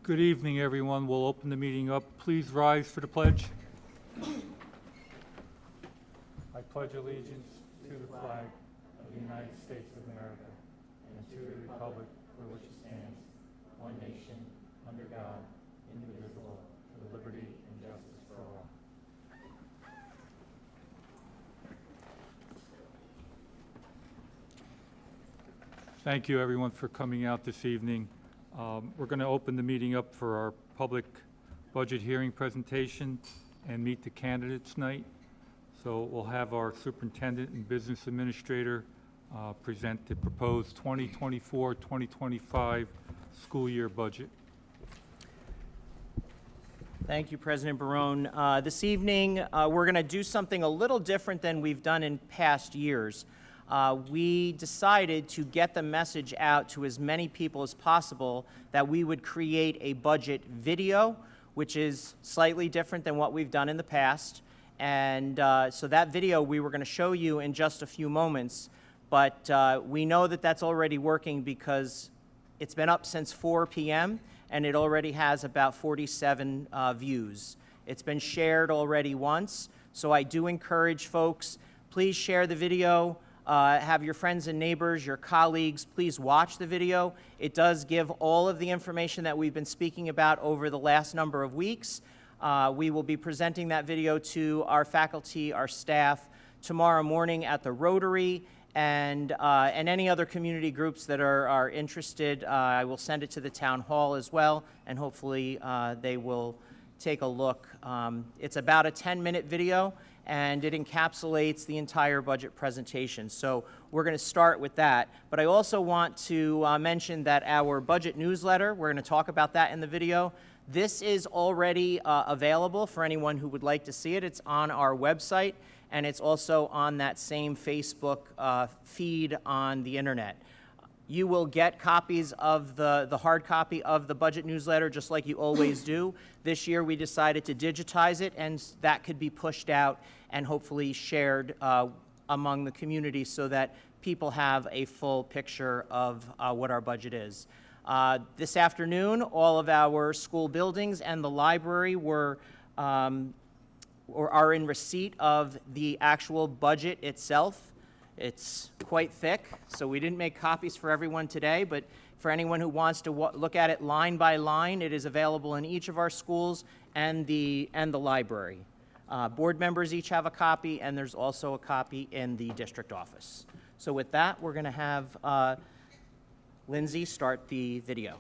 Good evening, everyone. We'll open the meeting up. Please rise for the pledge. I pledge allegiance to the flag of the United States of America and to the republic for which it stands, one nation, under God, indivisible, with liberty and justice for all. Thank you, everyone, for coming out this evening. We're going to open the meeting up for our public budget hearing presentation and meet the candidates night. So we'll have our superintendent and business administrator present the proposed 2024-2025 school year budget. Thank you, President Barone. This evening, we're going to do something a little different than we've done in past years. We decided to get the message out to as many people as possible that we would create a budget video, which is slightly different than what we've done in the past. And so that video we were going to show you in just a few moments, but we know that that's already working because it's been up since 4 p.m. and it already has about 47 views. It's been shared already once, so I do encourage folks, please share the video. Have your friends and neighbors, your colleagues, please watch the video. It does give all of the information that we've been speaking about over the last number of weeks. We will be presenting that video to our faculty, our staff, tomorrow morning at the Rotary, and any other community groups that are interested. I will send it to the town hall as well, and hopefully they will take a look. It's about a 10-minute video, and it encapsulates the entire budget presentation. So we're going to start with that. But I also want to mention that our budget newsletter, we're going to talk about that in the video. This is already available for anyone who would like to see it. It's on our website, and it's also on that same Facebook feed on the internet. You will get copies of the hard copy of the budget newsletter just like you always do. This year we decided to digitize it, and that could be pushed out and hopefully shared among the community so that people have a full picture of what our budget is. This afternoon, all of our school buildings and the library are in receipt of the actual budget itself. It's quite thick, so we didn't make copies for everyone today, but for anyone who wants to look at it line by line, it is available in each of our schools and the library. Board members each have a copy, and there's also a copy in the district office. So with that, we're going to have Lindsay start the video.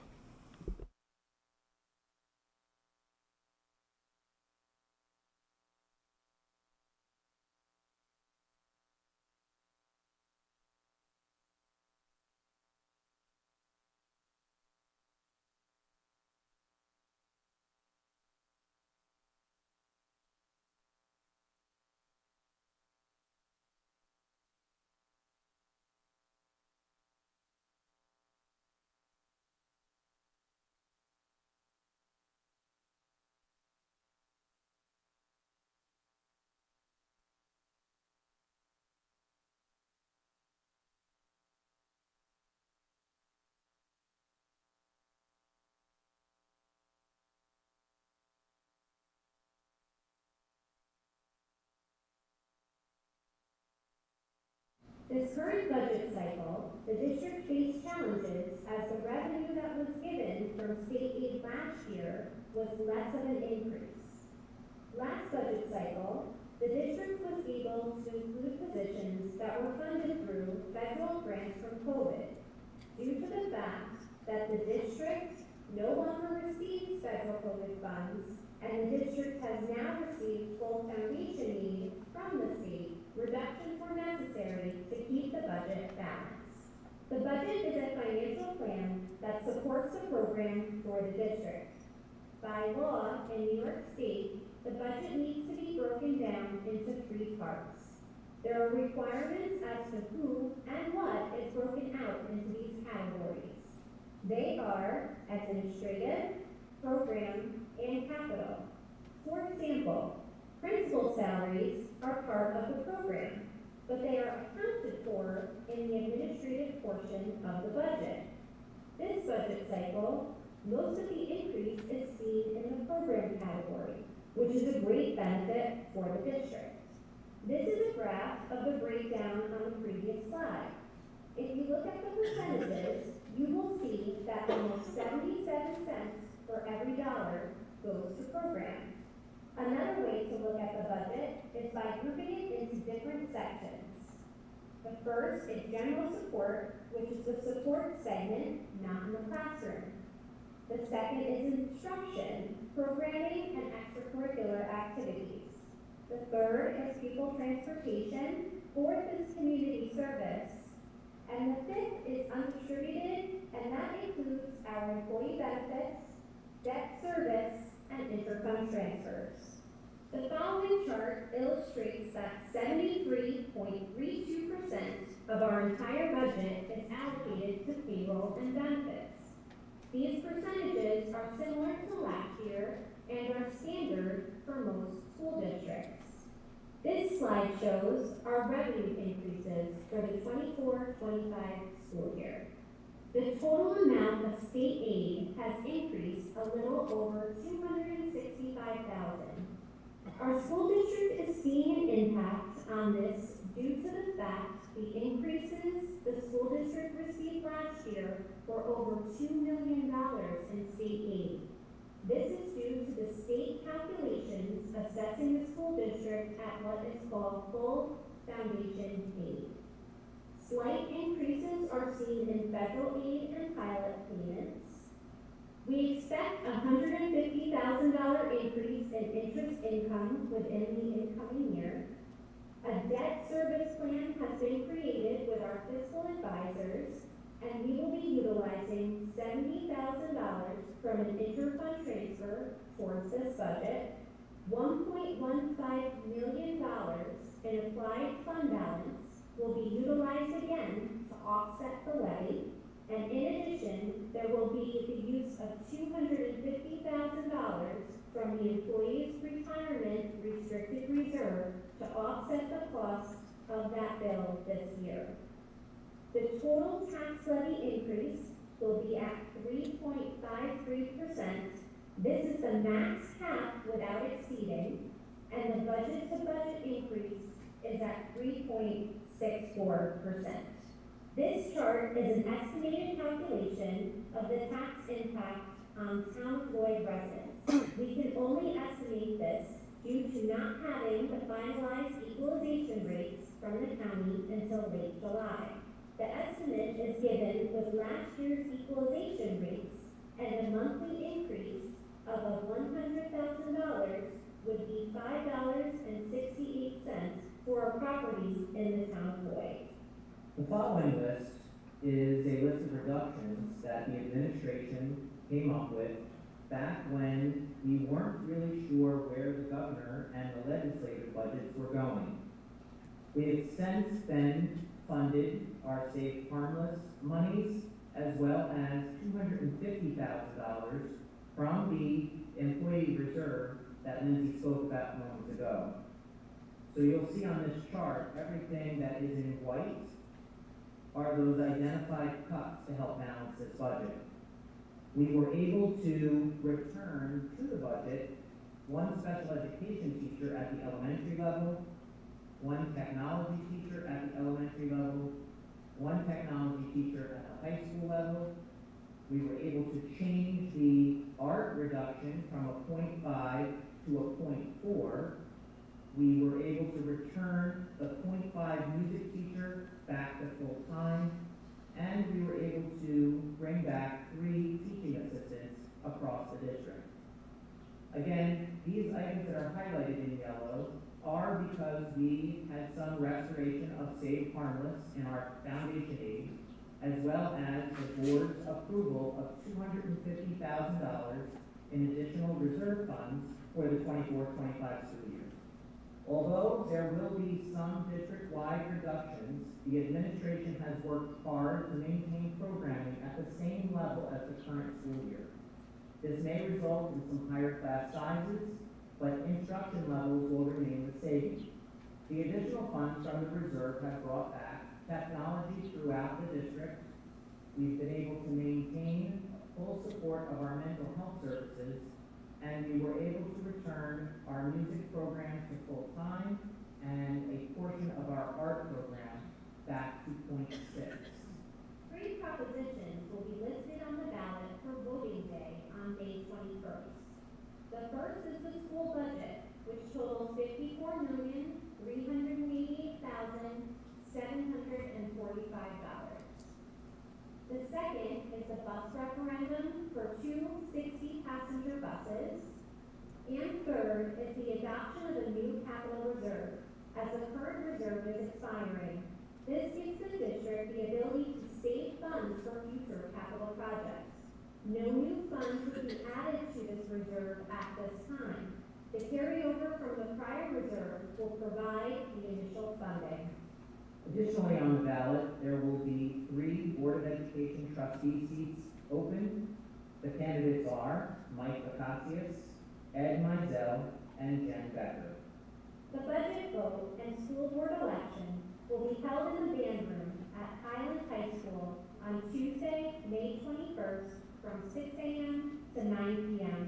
This current budget cycle, the district faced challenges as the revenue that was given from state aid last year was less of an increase. Last budget cycle, the district was able to include positions that were funded through federal grants from COVID. Due to the fact that the district no longer receives federal COVID funds, and the district has now received full foundation aid from the state, reductions were necessary to keep the budget balanced. The budget is a financial plan that supports the program for the district. By law in New York State, the budget needs to be broken down into 3 parts. There are requirements as to who and what is broken out into these categories. They are administrative, program, and capital. For example, principal salaries are part of the program, but they are accounted for in the administrative portion of the budget. This budget cycle, Most of the increase is seen in the program category, which is a great benefit for the district. This is a graph of the breakdown on the previous slide. If you look at the percentages, you will see that almost 77 cents for every dollar goes to program. Another way to look at the budget is by grouping it into different sections. The first is general support, which is the support segment, not in the classroom. The second is instruction, programming, and extracurricular activities. The third is pupil transportation. Fourth is community service. And the fifth is undistributed, and that includes our employee benefits, debt service, and interfund transfers. The following chart illustrates that 73.32% of our entire budget is allocated to payroll and benefits. These percentages are similar to last year and are standard for most school districts. This slide shows our revenue increases for the 24-25 school year. The total amount of state aid has increased a little over $265,000. Our school district is seeing an impact on this due to the fact the increases the school district received last year were over $2 million in state aid. This is due to the state calculations assessing the school district at what is called full foundation aid. Slight increases are seen in federal aid and pilot payments. We expect a $150,000 increase in interest income within the incoming year. A debt service plan has been created with our fiscal advisors, and we will be utilizing $70,000 from an interfund transfer towards this budget, $1.15 million in applied fund balance will be utilized again to offset the levy, and in addition, there will be the use of $250,000 from the employee's retirement restricted reserve to offset the cost of that bill this year. The total tax levy increase will be at 3.53%. This is the max cap without exceeding, and the budget-to-budget increase is at 3.64%. This chart is an estimated calculation of the tax impact on town-employed residents. We can only estimate this due to not having the finalized equalization rates from the county until late July. The estimate is given with last year's equalization rates, and the monthly increase of $100,000 would be $5.68 for a property in the town of Lloyd. The following list is a list of reductions that the administration came up with back when we weren't really sure where the governor and the legislative budgets were going. We have since then funded our Save Harmless monies, as well as $250,000 from the employee reserve that Lindsay spoke about moments ago. So you'll see on this chart, everything that is in white are those identified cuts to help balance this budget. We were able to return to the budget one special education teacher at the elementary level, one technology teacher at the elementary level, one technology teacher at the high school level. We were able to change the art reduction from a 0.5 to a 0.4. We were able to return the 0.5 music teacher back to full time, and we were able to bring back 3 teaching assistants across the district. Again, these items that are highlighted in yellow are because we had some restoration of Save Harmless in our foundation aid, as well as the board's approval of $250,000 in additional reserve funds for the 24-25 school year. Although there will be some district-wide reductions, the administration has worked hard to maintain programming at the same level as the current school year. This may result in some higher class sizes, but instruction levels will remain the same. The additional funds from the reserve have brought back technology throughout the district. We've been able to maintain full support of our mental health services, and we were able to return our music program to full time and a portion of our art program back to point six. 3 propositions will be listed on the ballot for voting day on May 21st. The first is the school budget, which totals $54,388,745. The second is the bus referendum for 2 60-passenger buses. And third is the adoption of a new capital reserve, as the current reserve is expiring. This gives the district the ability to save funds for future capital projects. No new funds would be added to this reserve at this time. The carryover from the prior reserve will provide the initial funding. Additionally, on the ballot, there will be 3 Board of Education trustee seats open. The candidates are Mike Bacatius, Ed Mizell, and Jen Becker. The budget vote and school board election will be held in the band room at Highland High School on Tuesday, May 21st from 6 a.m. to 9 p.m.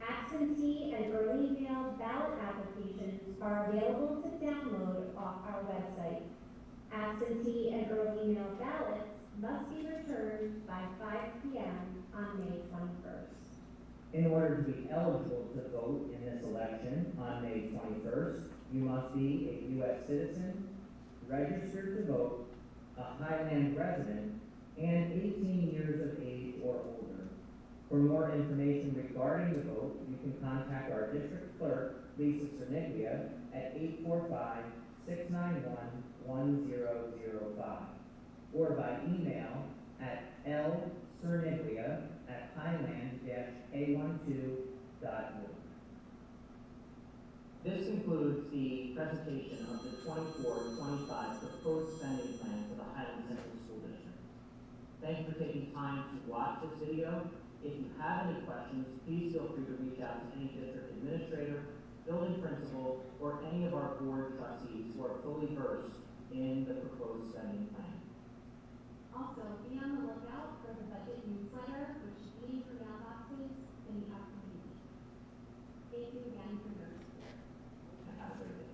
Absentee and early mail ballot applications are available to download off our website. Absentee and early mail ballots must be returned by 5 p.m. on May 21st. In order to be eligible to vote in this election on May 21st, you must be a U.S. citizen, registered to vote, a Highland resident, and 18 years of age or older. For more information regarding the vote, you can contact our district clerk, Lisa Cerniglia, at 845-691-1005, or by email at lcerniglia@highland-a12.org. This concludes the presentation of the 24-25 proposed spending plan for the Highland Central School District. Thank you for taking time to watch this video. If you have any questions, please feel free to reach out to any district administrator, building principal, or any of our board trustees who are fully versed in the proposed spending plan. Also, be on the lookout for the budget newsletter, which should be in your mailboxes in the upcoming week. Thank you again for your support. And have a great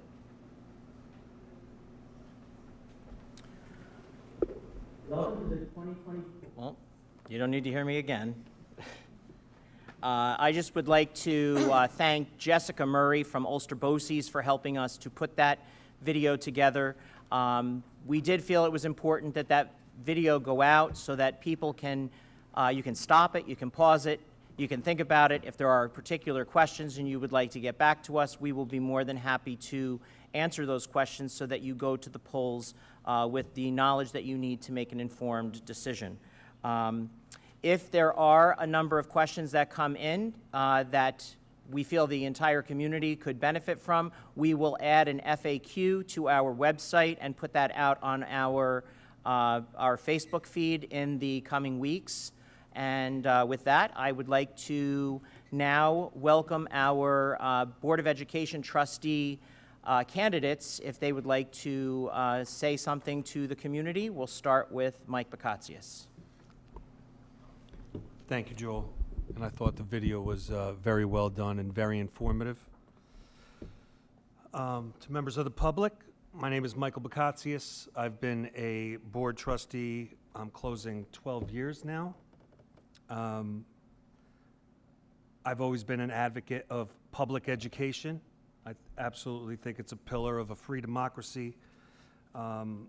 day. Welcome to the 2020. Well, you don't need to hear me again. I just would like to thank Jessica Murray from Ulster Bose's for helping us to put that video together. We did feel it was important that that video go out so that people can, you can stop it, you can pause it, you can think about it. If there are particular questions and you would like to get back to us, we will be more than happy to answer those questions so that you go to the polls with the knowledge that you need to make an informed decision. If there are a number of questions that come in that we feel the entire community could benefit from, we will add an FAQ to our website and put that out on our Facebook feed in the coming weeks. And with that, I would like to now welcome our Board of Education trustee candidates, if they would like to say something to the community. We'll start with Mike Bacatius. Thank you, Joel. And I thought the video was very well done and very informative. To members of the public, my name is Michael Bacatius. I've been a board trustee, I'm closing 12 years now. I've always been an advocate of public education. I absolutely think it's a pillar of a free democracy. To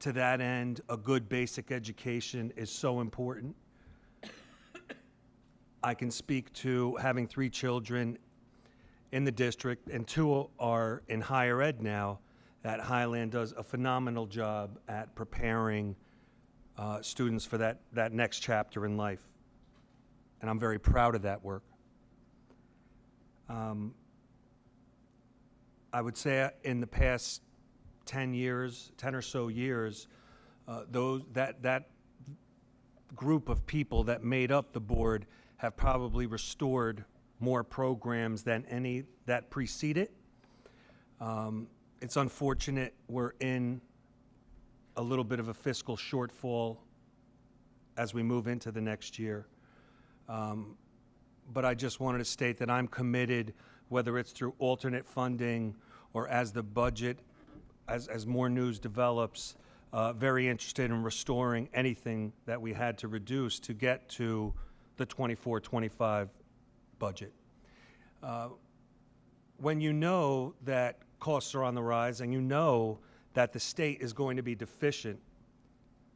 that end, a good basic education is so important. I can speak to having 3 children in the district, and 2 are in higher ed now, that Highland does a phenomenal job at preparing students for that next chapter in life. And I'm very proud of that work. I would say in the past 10 or so years, that group of people that made up the board have probably restored more programs than any that preceded. It's unfortunate we're in a little bit of a fiscal shortfall as we move into the next year. But I just wanted to state that I'm committed, whether it's through alternate funding or as the budget, as more news develops, very interested in restoring anything that we had to reduce to get to the 24-25 budget. When you know that costs are on the rise and you know that the state is going to be deficient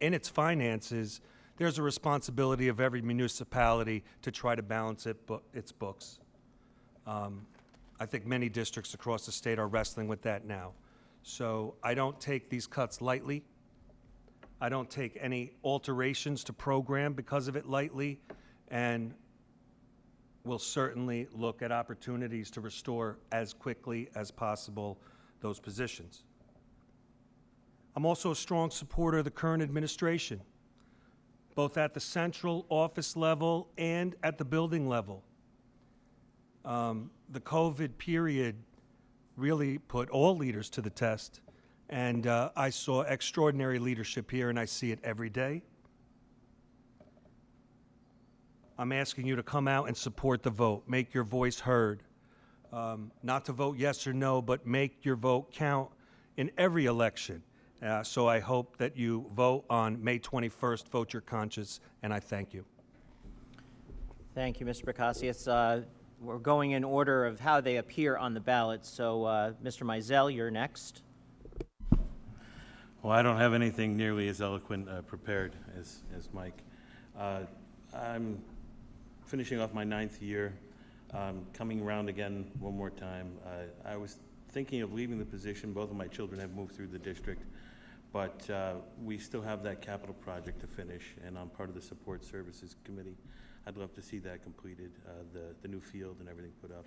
in its finances, there's a responsibility of every municipality to try to balance its books. I think many districts across the state are wrestling with that now. So I don't take these cuts lightly. I don't take any alterations to program because of it lightly, and we'll certainly look at opportunities to restore as quickly as possible those positions. I'm also a strong supporter of the current administration, both at the central office level and at the building level. The COVID period really put all leaders to the test, and I saw extraordinary leadership here, and I see it every day. I'm asking you to come out and support the vote. Make your voice heard. Not to vote yes or no, but make your vote count in every election. So I hope that you vote on May 21st, vote your conscience, and I thank you. Thank you, Mr. Bacasius. We're going in order of how they appear on the ballot. So, Mr. Mizell, you're next. Well, I don't have anything nearly as eloquent prepared as Mike. I'm finishing off my 9th year, coming around again one more time. I was thinking of leaving the position. Both of my children have moved through the district, but we still have that capital project to finish, and I'm part of the Support Services Committee. I'd love to see that completed, the new field and everything put up.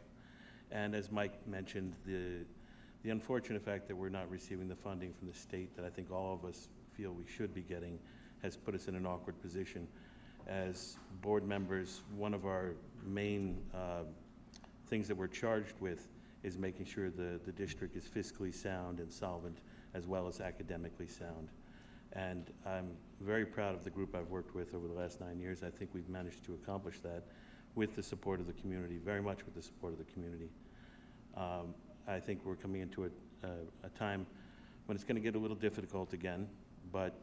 And as Mike mentioned, the unfortunate fact that we're not receiving the funding from the state that I think all of us feel we should be getting has put us in an awkward position. As board members, one of our main things that we're charged with is making sure the district is fiscally sound and solvent, as well as academically sound. And I'm very proud of the group I've worked with over the last 9 years. I think we've managed to accomplish that with the support of the community, very much with the support of the community. I think we're coming into a time when it's going to get a little difficult again, but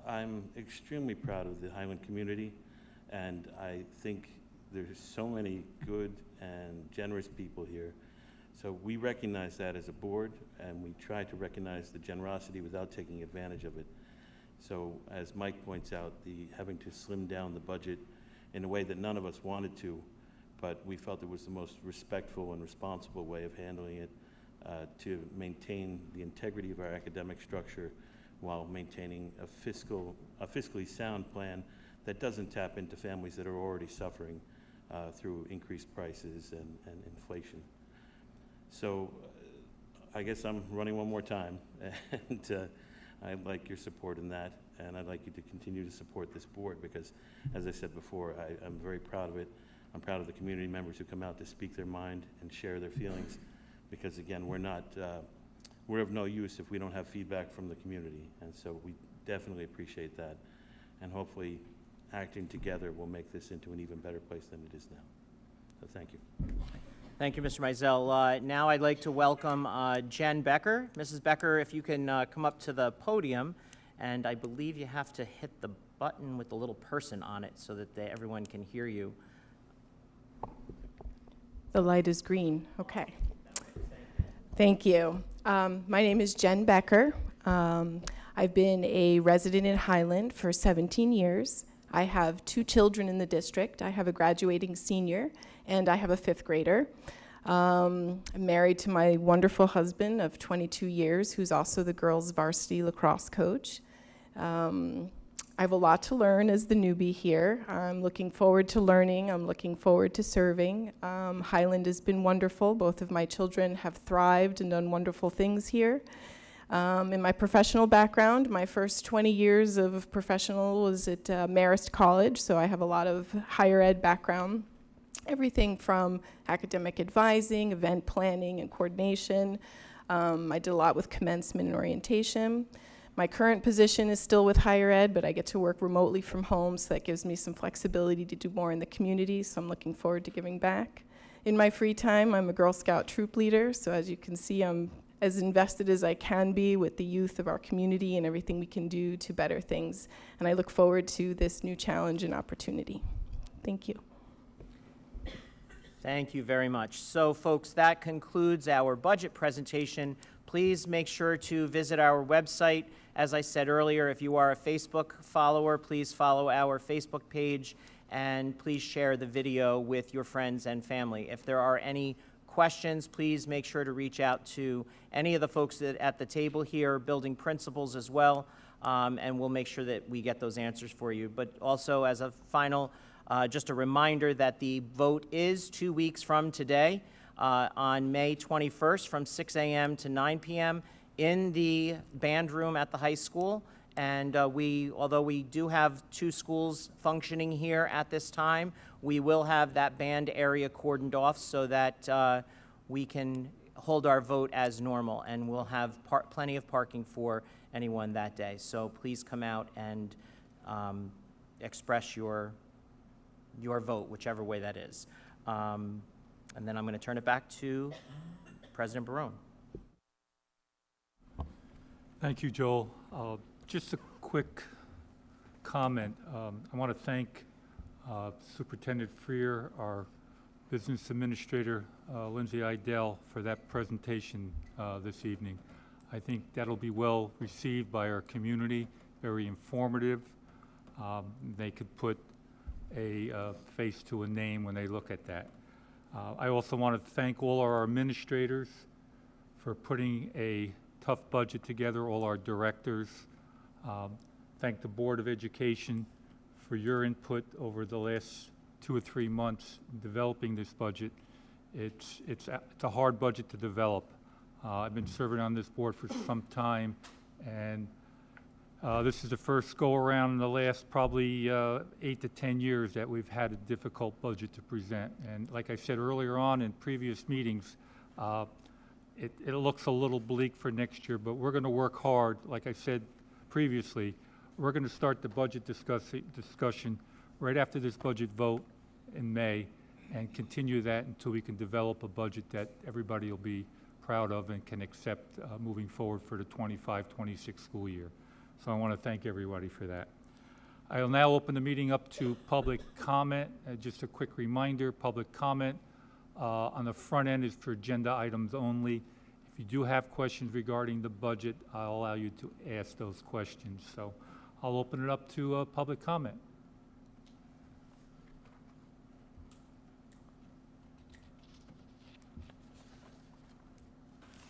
I'm extremely proud of the Highland community, and I think there's so many good and generous people here. So we recognize that as a board, and we try to recognize the generosity without taking advantage of it. So as Mike points out, having to slim down the budget in a way that none of us wanted to, but we felt it was the most respectful and responsible way of handling it, to maintain the integrity of our academic structure while maintaining a fiscally sound plan that doesn't tap into families that are already suffering through increased prices and inflation. So I guess I'm running one more time, and I'd like your support in that, and I'd like you to continue to support this board because, as I said before, I'm very proud of it. I'm proud of the community members who come out to speak their mind and share their feelings because, again, we're of no use if we don't have feedback from the community, and so we definitely appreciate that, and hopefully acting together will make this into an even better place than it is now. So thank you. Thank you, Mr. Mizell. Now I'd like to welcome Jen Becker. Mrs. Becker, if you can come up to the podium, and I believe you have to hit the button with the little person on it so that everyone can hear you. The light is green. Okay. Thank you. My name is Jen Becker. I've been a resident in Highland for 17 years. I have 2 children in the district. I have a graduating senior, and I have a 5th grader. I'm married to my wonderful husband of 22 years, who's also the girls' varsity lacrosse coach. I have a lot to learn as the newbie here. I'm looking forward to learning. I'm looking forward to serving. Highland has been wonderful. Both of my children have thrived and done wonderful things here. In my professional background, my first 20 years of professional was at Marist College, so I have a lot of higher ed background. Everything from academic advising, event planning, and coordination. I did a lot with commencement and orientation. My current position is still with higher ed, but I get to work remotely from home, so that gives me some flexibility to do more in the community, so I'm looking forward to giving back. In my free time, I'm a Girl Scout troop leader, so as you can see, I'm as invested as I can be with the youth of our community and everything we can do to better things. And I look forward to this new challenge and opportunity. Thank you. Thank you very much. So, folks, that concludes our budget presentation. Please make sure to visit our website. As I said earlier, if you are a Facebook follower, please follow our Facebook page, and please share the video with your friends and family. If there are any questions, please make sure to reach out to any of the folks at the table here, building principals as well, and we'll make sure that we get those answers for you. But also, as a final, just a reminder that the vote is 2 weeks from today, on May 21st from 6 a.m. to 9 p.m. in the band room at the high school. And although we do have 2 schools functioning here at this time, we will have that band area cordoned off so that we can hold our vote as normal, and we'll have plenty of parking for anyone that day. So please come out and express your vote, whichever way that is. And then I'm going to turn it back to President Barone. Thank you, Joel. Just a quick comment. I want to thank Superintendent Freer, our business administrator, Lindsay Idell, for that presentation this evening. I think that'll be well received by our community, very informative. They could put a face to a name when they look at that. I also want to thank all our administrators for putting a tough budget together, all our directors. Thank the Board of Education for your input over the last 2 or 3 months in developing this budget. It's a hard budget to develop. I've been serving on this board for some time, and this is the first go-around in the last probably 8 to 10 years that we've had a difficult budget to present. And like I said earlier on in previous meetings, it looks a little bleak for next year, but we're going to work hard. Like I said previously, we're going to start the budget discussion right after this budget vote in May and continue that until we can develop a budget that everybody will be proud of and can accept moving forward for the 25-26 school year. So I want to thank everybody for that. I will now open the meeting up to public comment. Just a quick reminder, public comment on the front end is for agenda items only. If you do have questions regarding the budget, I'll allow you to ask those questions. So I'll open it up to public comment.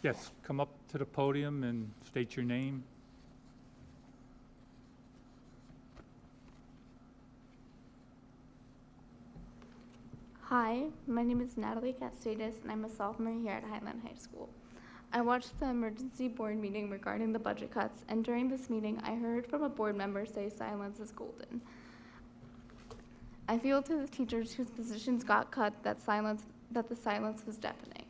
Yes, come up to the podium and state your name. Hi, my name is Natalie Castadas, and I'm a sophomore here at Highland High School. I watched the emergency board meeting regarding the budget cuts, and during this meeting, I heard from a board member say silence is golden. I feel to the teachers whose positions got cut that the silence was deafening.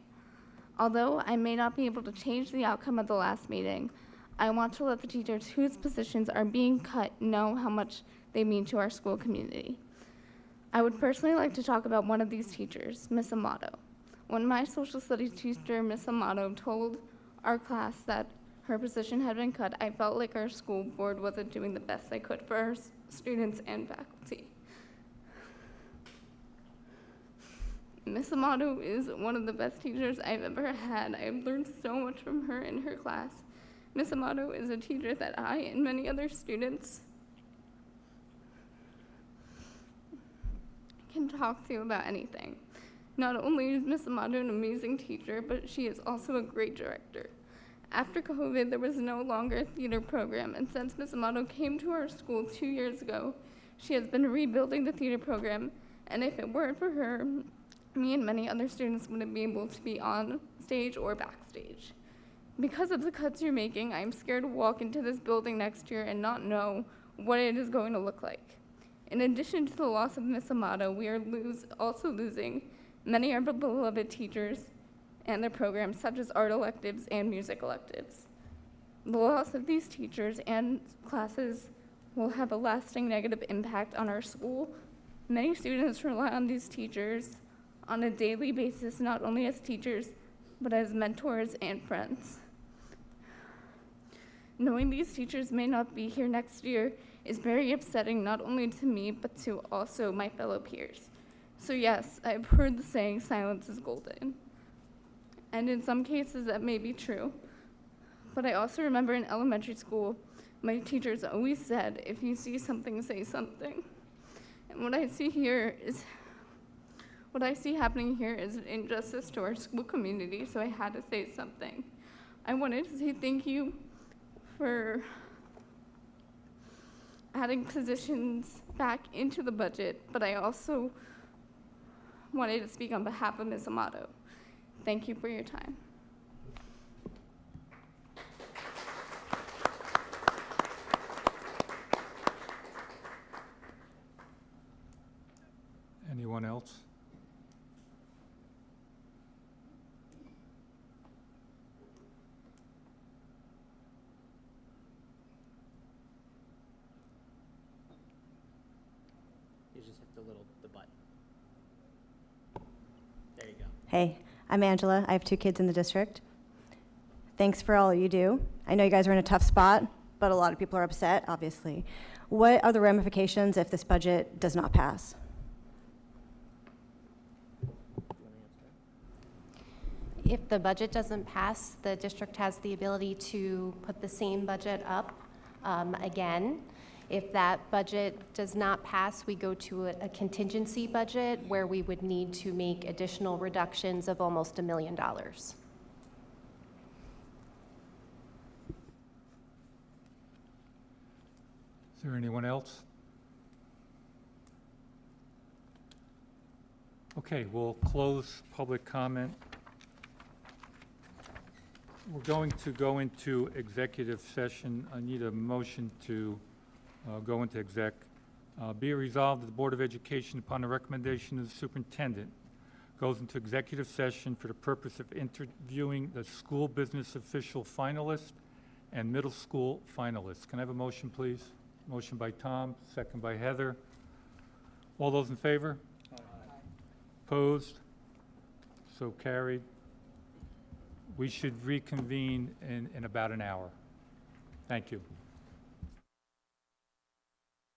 Although I may not be able to change the outcome of the last meeting, I want to let the teachers whose positions are being cut know how much they mean to our school community. I would personally like to talk about one of these teachers, Miss Amato. When my social studies teacher, Miss Amato, told our class that her position had been cut, I felt like our school board wasn't doing the best they could for our students and faculty. Miss Amato is one of the best teachers I've ever had. I've learned so much from her in her class. Miss Amato is a teacher that I and many other students can talk to about anything. Not only is Miss Amato an amazing teacher, but she is also a great director. After COVID, there was no longer a theater program, and since Miss Amato came to our school 2 years ago, she has been rebuilding the theater program, and if it weren't for her, me and many other students wouldn't be able to be on stage or backstage. Because of the cuts you're making, I'm scared to walk into this building next year and not know what it is going to look like. In addition to the loss of Miss Amato, we are also losing many of our beloved teachers and their programs, such as art electives and music electives. The loss of these teachers and classes will have a lasting negative impact on our school. Many students rely on these teachers on a daily basis, not only as teachers, but as mentors and friends. Knowing these teachers may not be here next year is very upsetting, not only to me, but to also my fellow peers. So yes, I've heard the saying, silence is golden. And in some cases that may be true. But I also remember in elementary school, my teachers always said, if you see something, say something. And what I see happening here is an injustice to our school community, so I had to say something. I wanted to say thank you for adding positions back into the budget, but I also wanted to speak on behalf of Ms. Amato. Thank you for your time. Anyone else? You just hit the button. There you go. Hey, I'm Angela. I have 2 kids in the district. Thanks for all you do. I know you guys are in a tough spot, but a lot of people are upset, obviously. What are the ramifications if this budget does not pass? If the budget doesn't pass, the district has the ability to put the same budget up again. If that budget does not pass, we go to a contingency budget where we would need to make additional reductions of almost $1 million. Is there anyone else? Okay, we'll close public comment. We're going to go into executive session. I need a motion to go into exec. Be it resolved that the Board of Education, upon the recommendation of the superintendent, goes into executive session for the purpose of interviewing the school business official finalist and middle school finalists. Can I have a motion, please? Motion by Tom, second by Heather. All those in favor? Aye. Opposed? So carried. We should reconvene in about an hour. Thank you.